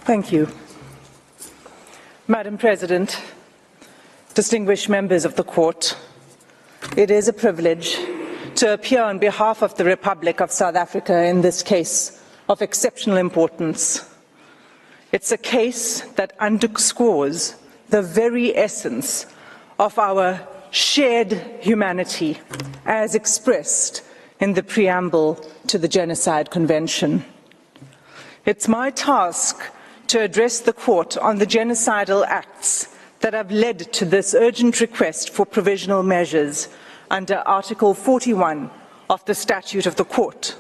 Thank you. Madam President, distinguished members of the Court, it is a privilege to appear on behalf of the Republic of South Africa in this case of exceptional importance. It's a case that underscores the very essence of our shared humanity as expressed in the preamble to the Genocide Convention. It's my task to address the Court on the genocidal acts that have led to this urgent request for provisional measures under Article 41 of the Statute of the Court.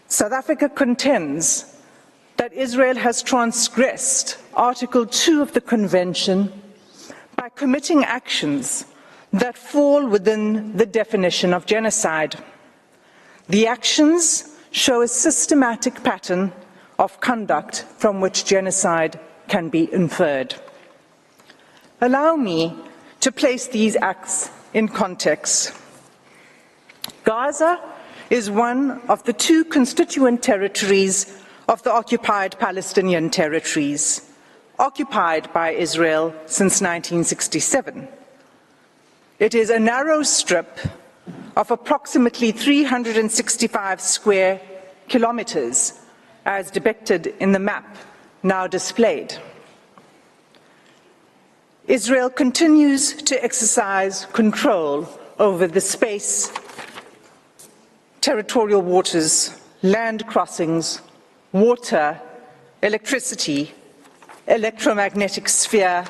South Africa contends that Israel has transgressed Article 2 of the Convention by committing actions that fall within the definition of genocide. The actions show a systematic pattern of conduct from which genocide can be inferred. Allow me to place these acts in context. Gaza is one of the two constituent territories of the occupied Palestinian territories, occupied by Israel since 1967. It is a narrow strip of approximately 365 square kilometers, as depicted in the map now displayed. Israel continues to exercise control over the space, territorial waters, land crossings, water, electricity, electromagnetic sphere,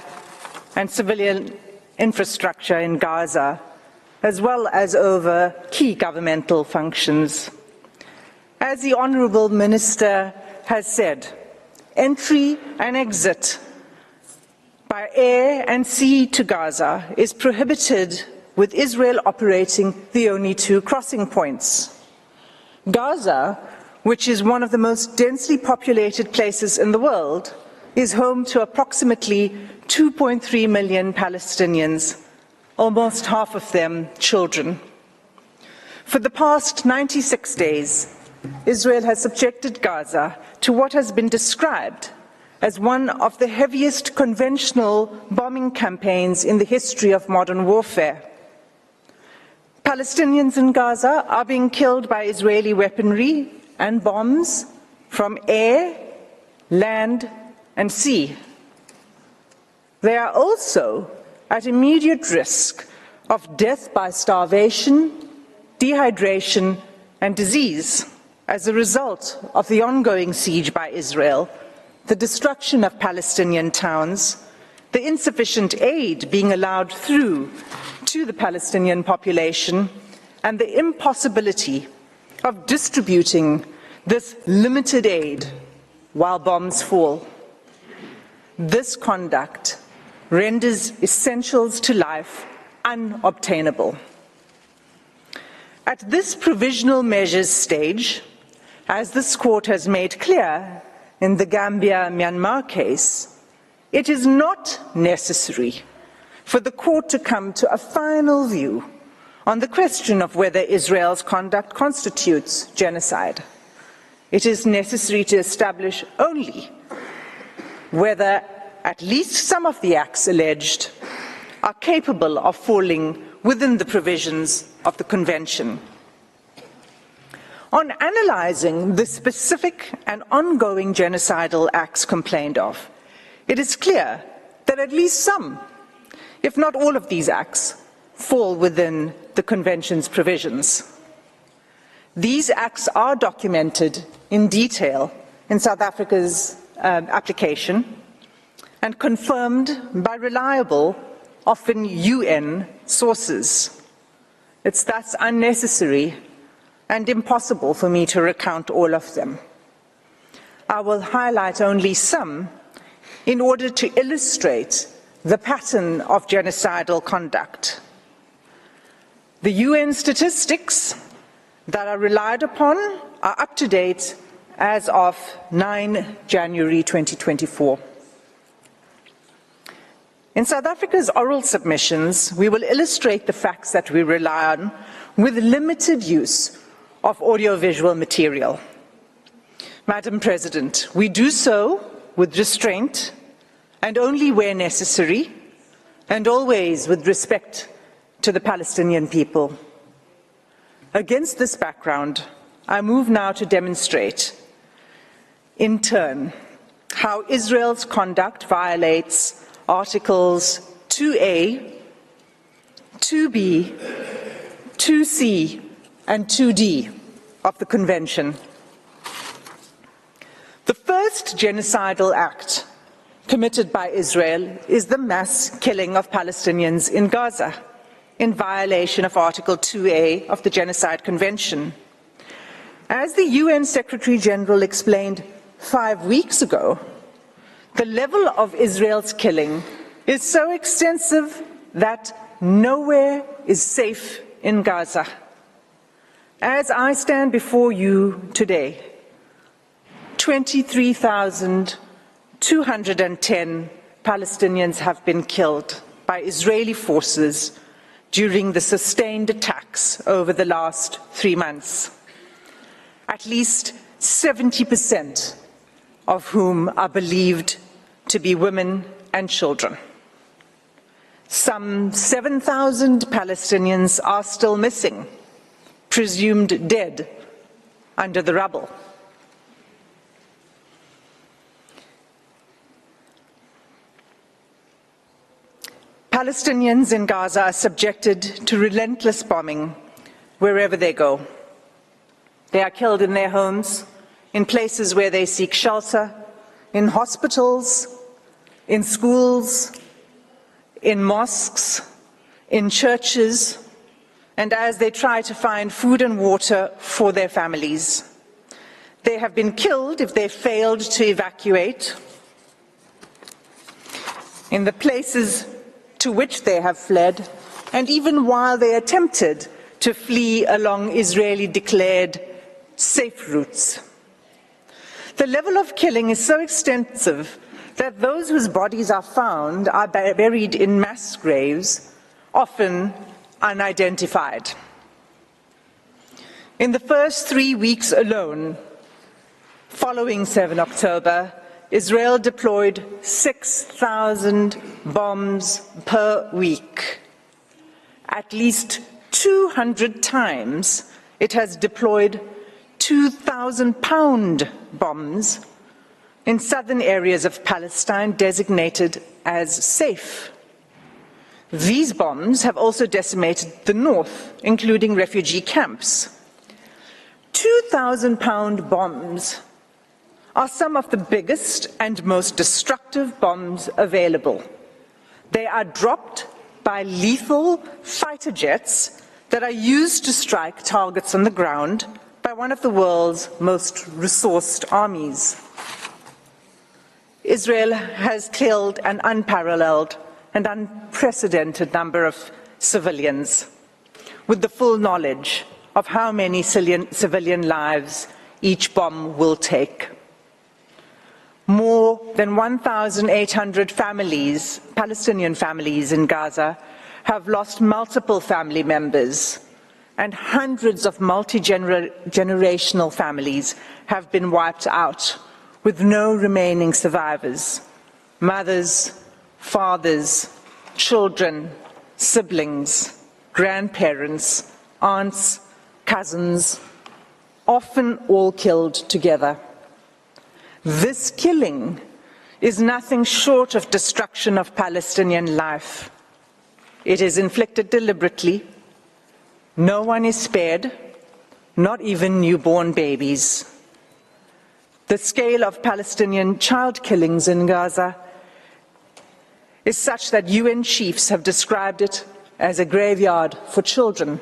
and civilian infrastructure in Gaza, as well as over key governmental functions. As the Honourable Minister has said, entry and exit by air and sea to Gaza is prohibited, with Israel operating the only two crossing points. Gaza, which is one of the most densely populated places in the world, is home to approximately 2.3 million Palestinians, almost half of them children. For the past 96 days, Israel has subjected Gaza to what has been described as one of the heaviest conventional bombing campaigns in the history of modern warfare. Palestinians in Gaza are being killed by Israeli weaponry and bombs from air, land, and sea. They are also at immediate risk of death by starvation, dehydration, and disease as a result of the ongoing siege by Israel, the destruction of Palestinian towns, the insufficient aid being allowed through to the Palestinian population, and the impossibility of distributing this limited aid while bombs fall. This conduct renders essentials to life unobtainable. At this provisional measures stage, as this Court has made clear in the Gambia-Myanmar case, it is not necessary for the Court to come to a final view on the question of whether Israel's conduct constitutes genocide. It is necessary to establish only whether at least some of the acts alleged are capable of falling within the provisions of the Convention. On analysing the specific and ongoing genocidal acts complained of, it is clear that at least some, if not all of these acts, fall within the Convention's provisions. These acts are documented in detail in South Africa's application and confirmed by reliable, often UN sources. It's thus unnecessary and impossible for me to recount all of them. I will highlight only some in order to illustrate the pattern of genocidal conduct. The UN statistics that are relied upon are up to date as of 9 January 2024. In South Africa's oral submissions, we will illustrate the facts that we rely on with limited use of audiovisual material. Madam President, we do so with restraint and only where necessary, and always with respect to the Palestinian people. Against this background, I move now to demonstrate, in turn, how Israel's conduct violates Articles 2A, 2B, 2C, and 2D of the Convention. The first genocidal act committed by Israel is the mass killing of Palestinians in Gaza, in violation of Article 2A of the Genocide Convention. As the UN Secretary-General explained 5 weeks ago, the level of Israel's killing is so extensive that nowhere is safe in Gaza. As I stand before you today, 23,210 Palestinians have been killed by Israeli forces during the sustained attacks over the last 3 months. At least 70% of whom are believed to be women and children. Some 7,000 Palestinians are still missing, presumed dead under the rubble. Palestinians in Gaza are subjected to relentless bombing wherever they go. They are killed in their homes, in places where they seek shelter, in hospitals, in schools, in mosques, in churches, and as they try to find food and water for their families. They have been killed if they failed to evacuate. In the places to which they have fled, and even while they attempted to flee along Israeli-declared safe routes. The level of killing is so extensive that those whose bodies are found are buried in mass graves, often unidentified. In the first 3 weeks alone, following 7 October, Israel deployed 6,000 bombs per week. At least 200 times it has deployed 2,000-pound bombs in southern areas of Palestine designated as safe. These bombs have also decimated the north, including refugee camps. 2,000-pound bombs are some of the biggest and most destructive bombs available. They are dropped by lethal fighter jets that are used to strike targets on the ground by one of the world's most resourced armies. Israel has killed an unparalleled and unprecedented number of civilians, with the full knowledge of how many civilian lives each bomb will take. More than 1,800 families, Palestinian families in Gaza, have lost multiple family members, and hundreds of multi-generational families have been wiped out, with no remaining survivors. Mothers, fathers, children, siblings, grandparents, aunts, cousins, often all killed together. This killing is nothing short of destruction of Palestinian life. It is inflicted deliberately. No one is spared, not even newborn babies. The scale of Palestinian child killings in Gaza is such that UN chiefs have described it as a graveyard for children.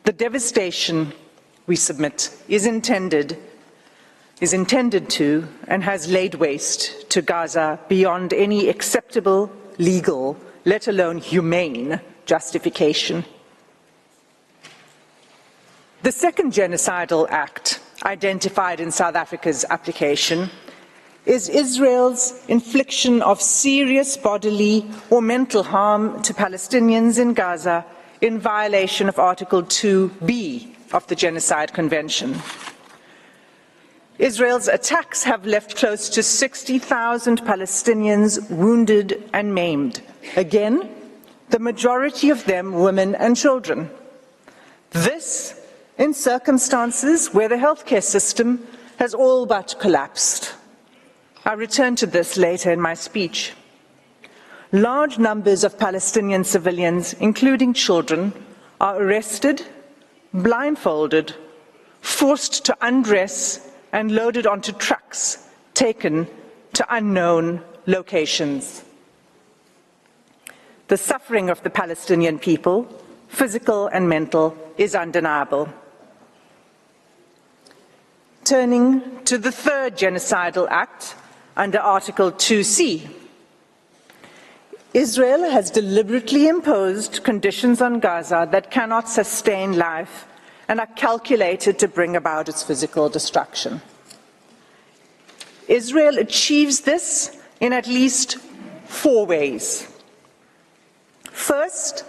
The devastation, we submit, is intended to and has laid waste to Gaza beyond any acceptable legal, let alone humane, justification. The second genocidal act identified in South Africa's application is Israel's infliction of serious bodily or mental harm to Palestinians in Gaza in violation of Article 2B of the Genocide Convention. Israel's attacks have left close to 60,000 Palestinians wounded and maimed. Again, the majority of them women and children. This in circumstances where the healthcare system has all but collapsed. I'll return to this later in my speech. Large numbers of Palestinian civilians, including children, are arrested, blindfolded, forced to undress and loaded onto trucks taken to unknown locations. The suffering of the Palestinian people, physical and mental, is undeniable. Turning to the third genocidal act under Article 2C. Israel has deliberately imposed conditions on Gaza that cannot sustain life and are calculated to bring about its physical destruction. Israel achieves this in at least 4 ways. First,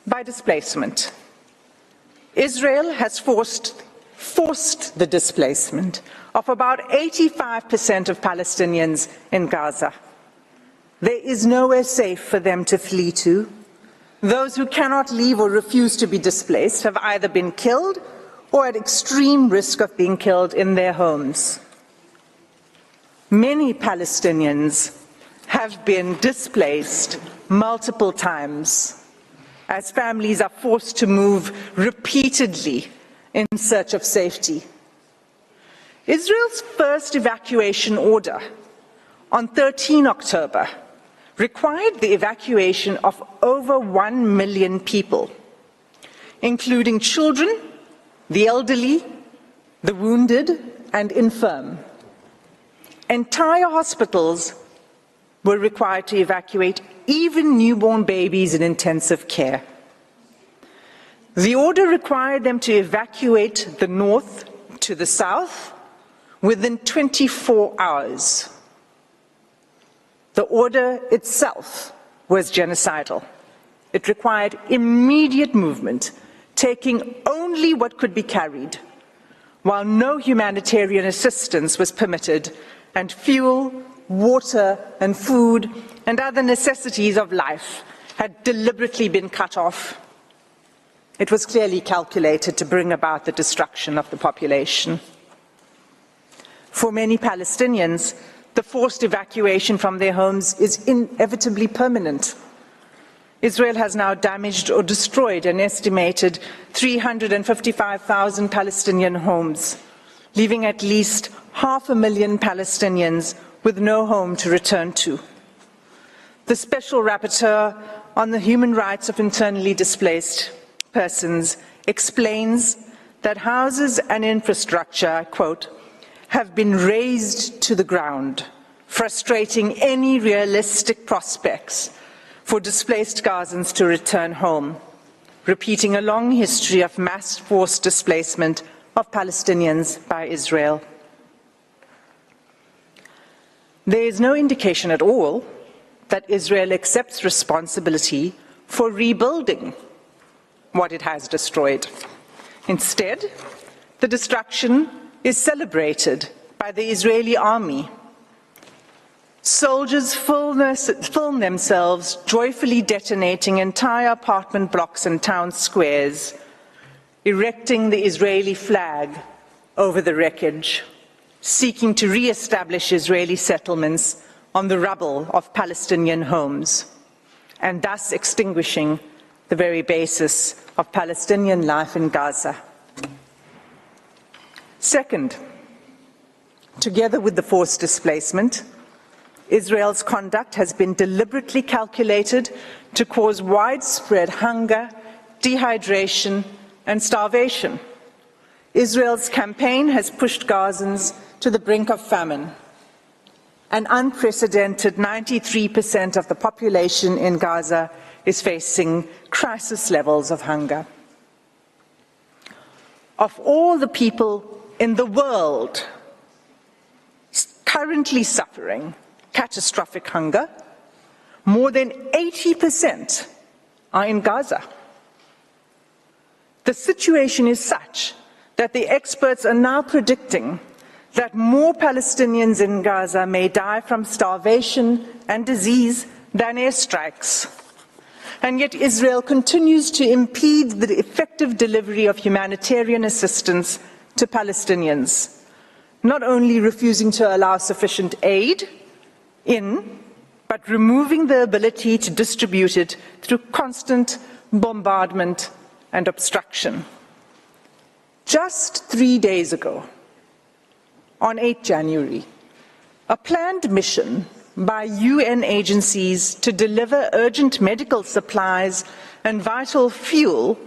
by displacement. Israel has forced the displacement of about 85% of Palestinians in Gaza. There is nowhere safe for them to flee to. Those who cannot leave or refuse to be displaced have either been killed or at extreme risk of being killed in their homes. Many Palestinians have been displaced multiple times as families are forced to move repeatedly in search of safety. Israel's first evacuation order on 13 October required the evacuation of over 1 million people, including children, the elderly, the wounded, and infirm. Entire hospitals were required to evacuate, even newborn babies in intensive care. The order required them to evacuate the north to the south within 24 hours. The order itself was genocidal. It required immediate movement, taking only what could be carried, while no humanitarian assistance was permitted, and fuel, water, and food, and other necessities of life had deliberately been cut off. It was clearly calculated to bring about the destruction of the population. For many Palestinians, the forced evacuation from their homes is inevitably permanent. Israel has now damaged or destroyed an estimated 355,000 Palestinian homes, leaving at least 500,000 Palestinians with no home to return to. The Special Rapporteur on the Human Rights of Internally Displaced Persons explains that houses and infrastructure, I quote, have been razed to the ground, frustrating any realistic prospects for displaced Gazans to return home, repeating a long history of mass forced displacement of Palestinians by Israel. There is no indication at all that Israel accepts responsibility for rebuilding what it has destroyed. Instead, the destruction is celebrated by the Israeli army. Soldiers film themselves joyfully detonating entire apartment blocks and town squares, erecting the Israeli flag over the wreckage, seeking to re-establish Israeli settlements on the rubble of Palestinian homes, and thus extinguishing the very basis of Palestinian life in Gaza. Second, together with the forced displacement, Israel's conduct has been deliberately calculated to cause widespread hunger, dehydration, and starvation. Israel's campaign has pushed Gazans to the brink of famine. An unprecedented 93% of the population in Gaza is facing crisis levels of hunger. Of all the people in the world currently suffering catastrophic hunger, more than 80% are in Gaza. The situation is such that the experts are now predicting that more Palestinians in Gaza may die from starvation and disease than airstrikes. And yet Israel continues to impede the effective delivery of humanitarian assistance to Palestinians, not only refusing to allow sufficient aid in, but removing the ability to distribute it through constant bombardment and obstruction. Just 3 days ago, on 8 January, a planned mission by UN agencies to deliver urgent medical supplies and vital fuel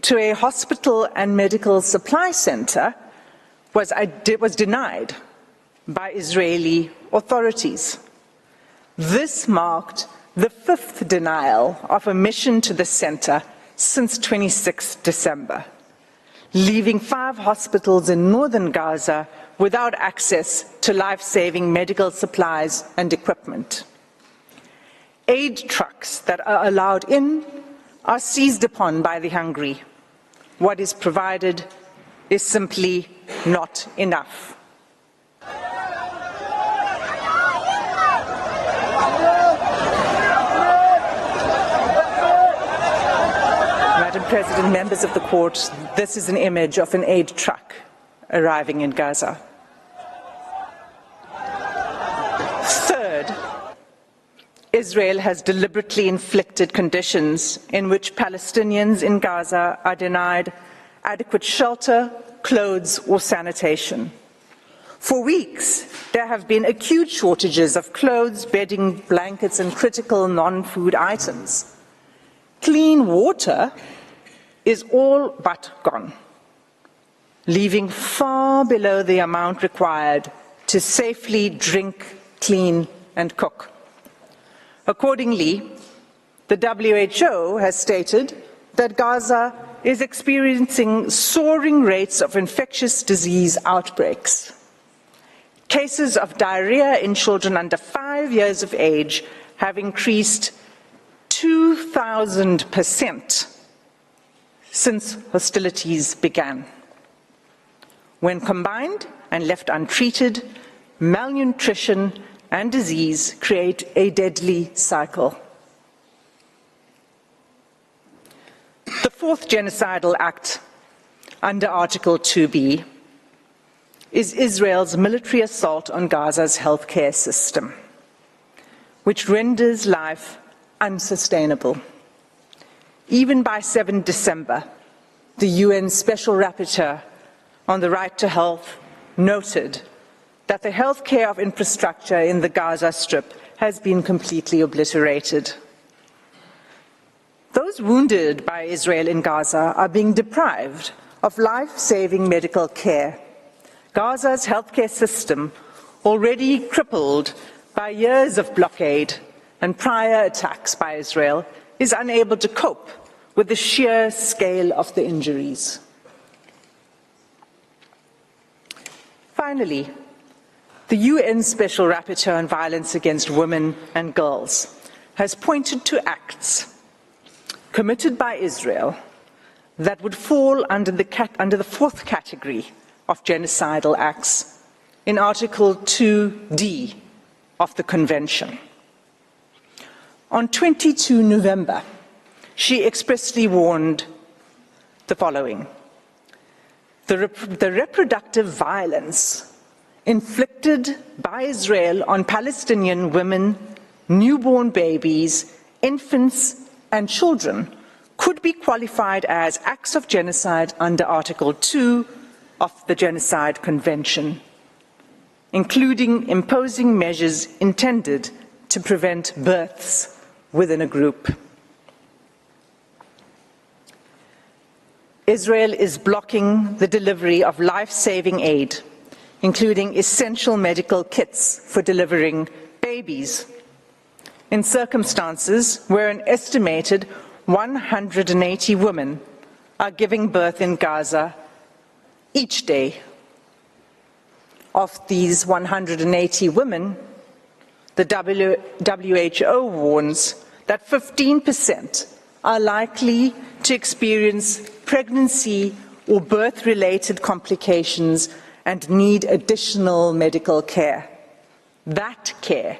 to a hospital and medical supply center was denied by Israeli authorities. This marked the 5th denial of a mission to the center since 26 December, leaving 5 hospitals in northern Gaza without access to life-saving medical supplies and equipment. Aid trucks that are allowed in are seized upon by the hungry. What is provided is simply not enough. Madam President, members of the court, this is an image of an aid truck arriving in Gaza. Third, Israel has deliberately inflicted conditions in which Palestinians in Gaza are denied adequate shelter, clothes, or sanitation. For weeks, there have been acute shortages of clothes, bedding, blankets, and critical non-food items. Clean water is all but gone, leaving far below the amount required to safely drink, clean, and cook. Accordingly, the WHO has stated that Gaza is experiencing soaring rates of infectious disease outbreaks. Cases of diarrhea in children under 5 years of age have increased 2,000% since hostilities began. When combined and left untreated, malnutrition and disease create a deadly cycle. The 4th genocidal act under Article 2B is Israel's military assault on Gaza's healthcare system, which renders life unsustainable. Even by 7 December, the UN Special Rapporteur on the right to health noted that the healthcare infrastructure in the Gaza Strip has been completely obliterated. Those wounded by Israel in Gaza are being deprived of life-saving medical care. Gaza's healthcare system, already crippled by years of blockade and prior attacks by Israel, is unable to cope with the sheer scale of the injuries. Finally, the UN Special Rapporteur on Violence Against Women and Girls has pointed to acts committed by Israel that would fall under the 4th category of genocidal acts in Article 2D of the Convention. On 22 November, she expressly warned the following: the reproductive violence inflicted by Israel on Palestinian women, newborn babies, infants, and children could be qualified as acts of genocide under Article 2 of the Genocide Convention, including imposing measures intended to prevent births within a group. Israel is blocking the delivery of life-saving aid, including essential medical kits for delivering babies, in circumstances where an estimated 180 women are giving birth in Gaza each day. Of these 180 women, the WHO warns that 15% are likely to experience pregnancy or birth-related complications and need additional medical care. That care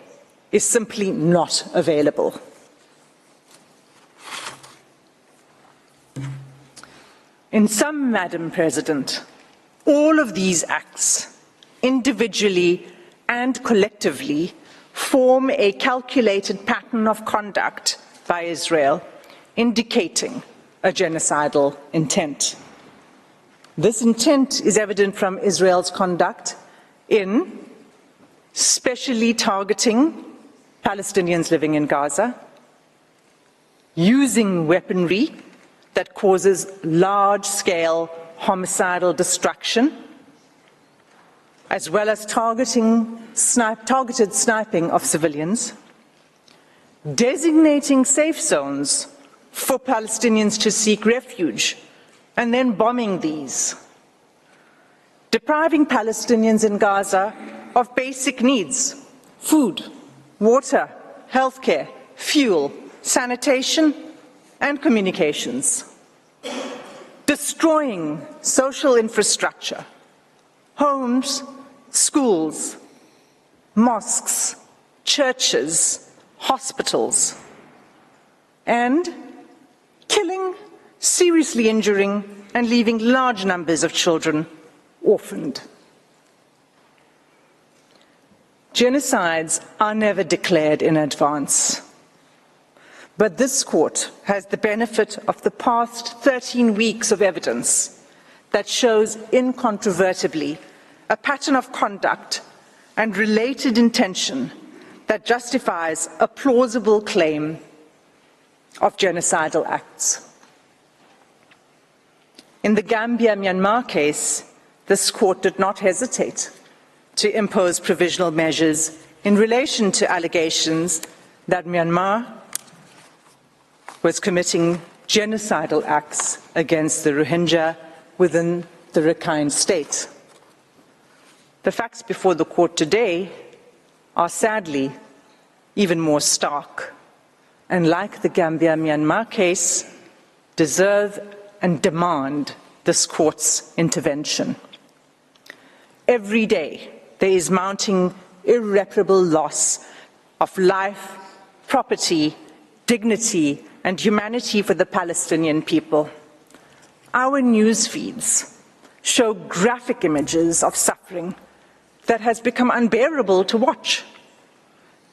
is simply not available. In sum, Madam President, all of these acts, individually and collectively, form a calculated pattern of conduct by Israel, indicating a genocidal intent. This intent is evident from Israel's conduct in specially targeting Palestinians living in Gaza, using weaponry that causes large-scale homicidal destruction, as well as targeted sniping of civilians, designating safe zones for Palestinians to seek refuge, and then bombing these, depriving Palestinians in Gaza of basic needs: food, water, healthcare, fuel, sanitation, and communications, destroying social infrastructure, homes, schools, mosques, churches, hospitals, and killing, seriously injuring, and leaving large numbers of children orphaned. Genocides are never declared in advance. But this court has the benefit of the past 13 weeks of evidence that shows incontrovertibly a pattern of conduct and related intention that justifies a plausible claim of genocidal acts. In the Gambia-Myanmar case, this court did not hesitate to impose provisional measures in relation to allegations that Myanmar was committing genocidal acts against the Rohingya within the Rakhine state. The facts before the court today are sadly even more stark, and like the Gambia-Myanmar case, deserve and demand this court's intervention. Every day there is mounting irreparable loss of life, property, dignity, and humanity for the Palestinian people. Our news feeds show graphic images of suffering that has become unbearable to watch.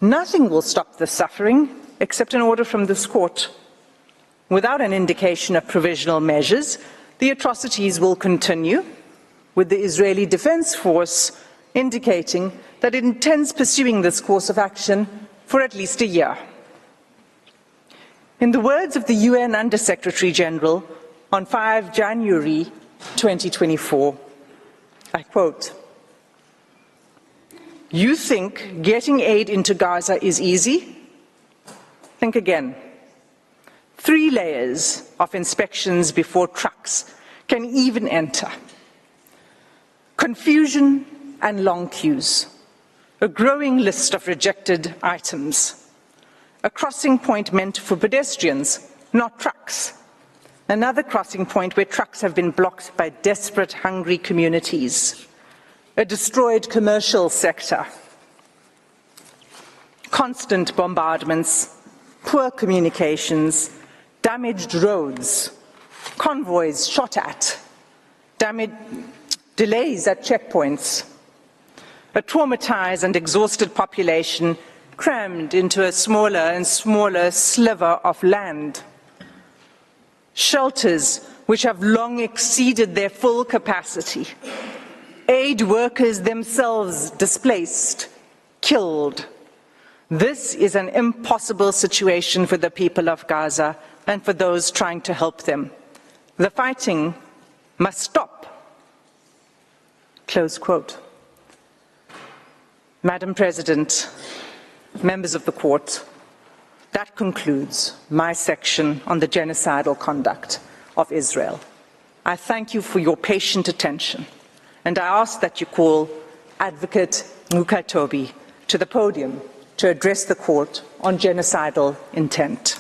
Nothing will stop the suffering except an order from this court. Without an indication of provisional measures, the atrocities will continue, with the Israeli Defense Force indicating that it intends pursuing this course of action for at least a year. In the words of the UN Under-Secretary General on 5 January 2024, I quote, "You think getting aid into Gaza is easy? Think again. 3 layers of inspections before trucks can even enter. Confusion and long queues. A growing list of rejected items. A crossing point meant for pedestrians, not trucks. Another crossing point where trucks have been blocked by desperate, hungry communities. A destroyed commercial sector. Constant bombardments, poor communications, damaged roads, convoys shot at, delays at checkpoints, a traumatized and exhausted population crammed into a smaller and smaller sliver of land, shelters which have long exceeded their full capacity, aid workers themselves displaced, killed. This is an impossible situation for the people of Gaza and for those trying to help them. The fighting must stop." Close quote. Madam President, members of the court, that concludes my section on the genocidal conduct of Israel. I thank you for your patient attention, and I ask that you call Advocate Mukatobi to the podium to address the court on genocidal intent.